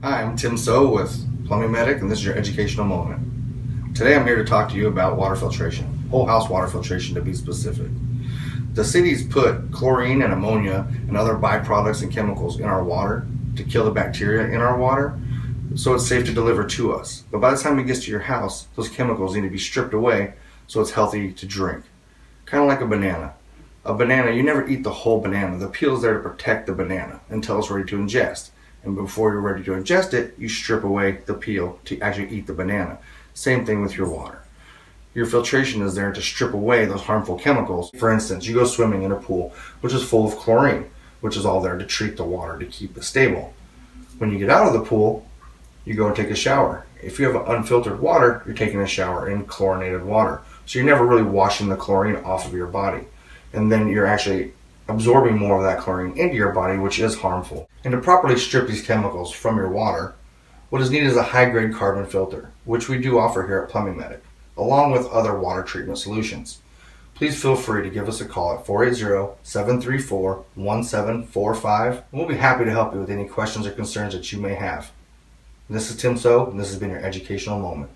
Hi, I'm Tim So with Plumbing Medic, and this is your educational moment. Today I'm here to talk to you about water filtration, whole house water filtration to be specific. The cities put chlorine and ammonia and other byproducts and chemicals in our water to kill the bacteria in our water, so it's safe to deliver to us. But by the time it gets to your house, those chemicals need to be stripped away so it's healthy to drink. Kind of like a banana. A banana, you never eat the whole banana. The peel is there to protect the banana until it's ready to ingest. And before you're ready to ingest it, you strip away the peel to actually eat the banana. Same thing with your water. Your filtration is there to strip away those harmful chemicals. For instance, you go swimming in a pool which is full of chlorine, which is all there to treat the water to keep it stable. When you get out of the pool, you go and take a shower. If you have unfiltered water, you're taking a shower in chlorinated water. So you're never really washing the chlorine off of your body. And then you're actually absorbing more of that chlorine into your body, which is harmful. And to properly strip these chemicals from your water, what is needed is a high-grade carbon filter, which we do offer here at Plumbing Medic, along with other water treatment solutions. Please feel free to give us a call at 480-734-1745, and we'll be happy to help you with any questions or concerns that you may have. This is Tim So, and this has been your educational moment.